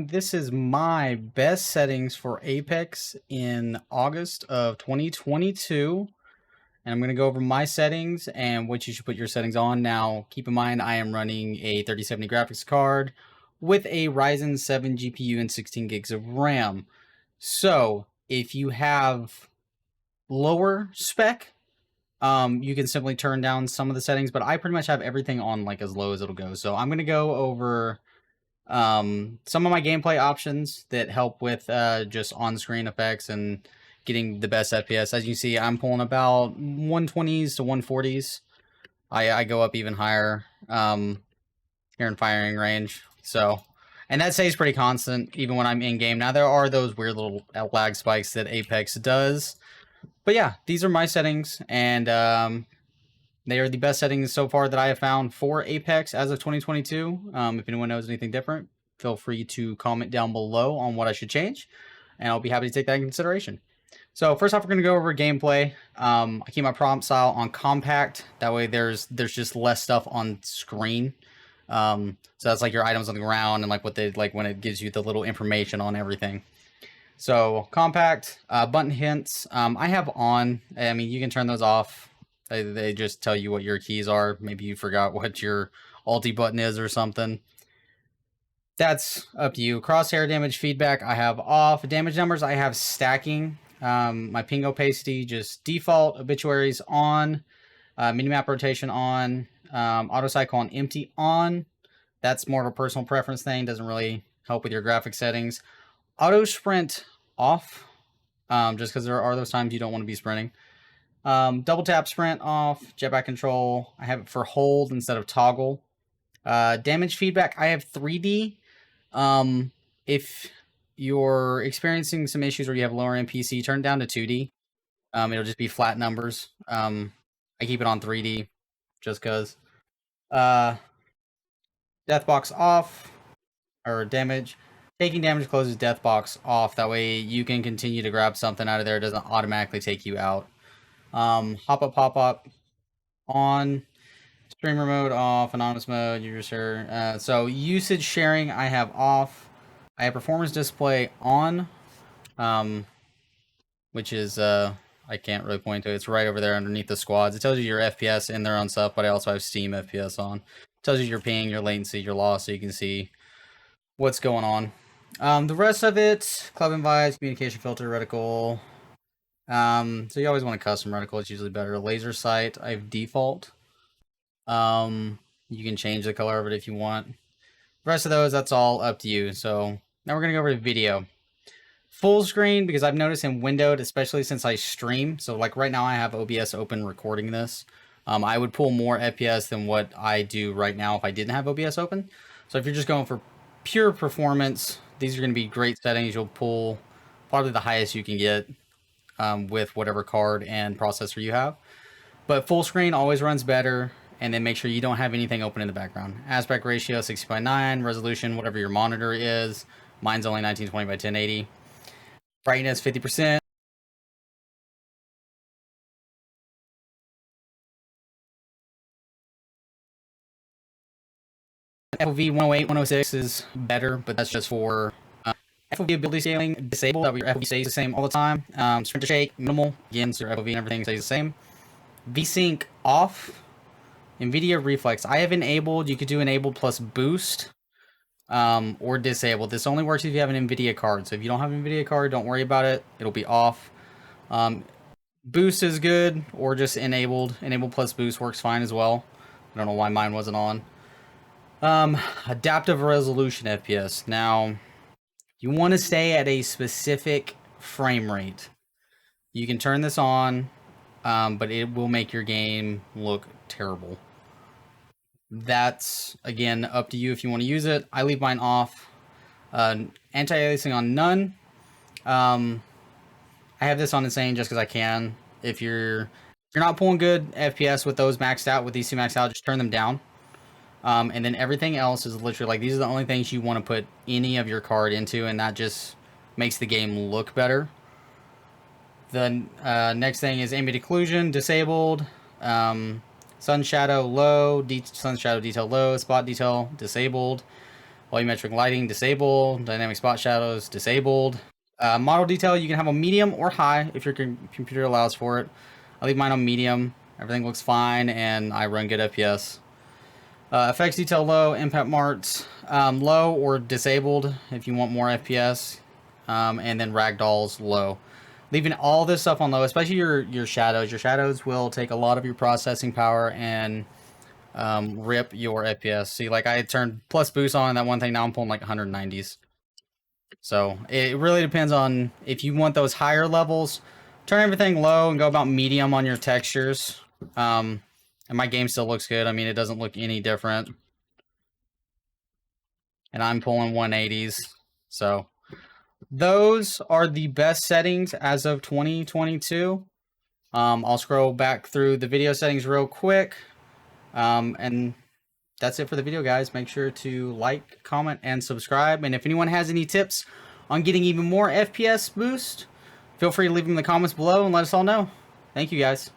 This is my best settings for Apex in August of 2022. And I'm going to go over my settings and what you should put your settings on. Now, keep in mind, I am running a 3070 graphics card with a Ryzen 7 GPU and 16 gigs of RAM. So, if you have lower spec, you can simply turn down some of the settings, but I pretty much have everything on like as low as it'll go. So I'm going to go over some of my gameplay options that help with just on-screen effects and getting the best FPS. As you see, I'm pulling about 120s to 140s. I go up even higher here in firing range. So, and that stays pretty constant even when I'm in game. Now there are those weird little lag spikes that Apex does, but yeah, these are my settings, and they are the best settings so far that I have found for Apex as of 2022. If anyone knows anything different, feel free to comment down below on what I should change, and I'll be happy to take that in consideration. So first off, we're going to go over gameplay. I keep my prompt style on compact. That way there's just less stuff on screen. So that's like your items on the ground and like what they like when it gives you the little information on everything. So compact, button hints, I have on. I mean, you can turn those off. They just tell you what your keys are. Maybe you forgot what your ulti button is or something. That's up to you. Crosshair damage feedback I have off. Damage numbers I have stacking. My pingo pasty just default. Obituaries on. Minimap rotation on. Auto cycle on empty on. That's more of a personal preference thing. Doesn't really help with your graphic settings. Auto sprint off. Just because there are those times you don't want to be sprinting. Double tap sprint off. Jetpack control I have it for hold instead of toggle. Damage feedback I have 3D. If you're experiencing some issues or you have lower NPC, turn it down to 2D. It'll just be flat numbers. I keep it on 3D just because. Death box off, or damage. Taking damage closes death box off. That way you can continue to grab something out of there. It doesn't automatically take you out. Hop up, pop up on. Streamer mode off. Anonymous mode, user. So usage sharing I have off. I have performance display on, which is I can't really point to it. It's right over there underneath the squads. It tells you your FPS in their own stuff, but I also have Steam FPS on. It tells you your ping, your latency, your loss, so you can see what's going on. The rest of it, club invites, communication filter, reticle. So you always want a custom reticle. It's usually better. Laser sight I have default. You can change the color of it if you want. The rest of those, that's all up to you. So now we're going to go over to video. Full screen, because I've noticed in windowed, especially since I stream. So like right now I have OBS open recording this. I would pull more FPS than what I do right now if I didn't have OBS open. So if you're just going for pure performance, these are going to be great settings. You'll pull probably the highest you can get with whatever card and processor you have. But full screen always runs better. And then make sure you don't have anything open in the background. Aspect ratio 60:9, resolution whatever your monitor is. Mine's only 1920 by 1080. Brightness 50%. FOV 108, 106 is better, but that's just for FOV ability scaling disabled. That way your FOV stays the same all the time. Sprint to shake minimal. Again, so your FOV and everything stays the same. VSync off. NVIDIA Reflex I have enabled. You could do enabled plus boost or disabled. This only works if you have an NVIDIA card. So if you don't have an NVIDIA card, don't worry about it. It'll be off. Boost is good, or just enabled. Enabled plus boost works fine as well. I don't know why mine wasn't on. Adaptive resolution FPS. Now, you want to stay at a specific frame rate. You can turn this on, but it will make your game look terrible. That's, again, up to you if you want to use it. I leave mine off. Anti-aliasing on none. I have this on insane just because I can. If you're not pulling good FPS with those maxed out, with these two maxed out, just turn them down. And then everything else is literally like, these are the only things you want to put any of your card into, and that just makes the game look better. The next thing is ambient occlusion disabled. Sun shadow low, sun shadow detail low, spot detail disabled. Volumetric lighting, disabled. Dynamic spot shadows, disabled. Model detail, you can have on medium or high if your computer allows for it. I leave mine on medium. Everything looks fine, and I run good FPS. Effects detail low, impact marks low or disabled if you want more FPS. And then ragdolls low. Leaving all this stuff on low, especially your shadows. Your shadows will take a lot of your processing power and rip your FPS. See, like I turned plus boost on that one thing, now I'm pulling like 190s. So it really depends on if you want those higher levels. Turn everything low and go about medium on your textures. And my game still looks good. I mean, it doesn't look any different. And I'm pulling 180s. So those are the best settings as of 2022. I'll scroll back through the video settings real quick. And that's it for the video, guys. Make sure to like, comment, and subscribe. And if anyone has any tips on getting even more FPS boost, feel free to leave them in the comments below and let us all know. Thank you, guys.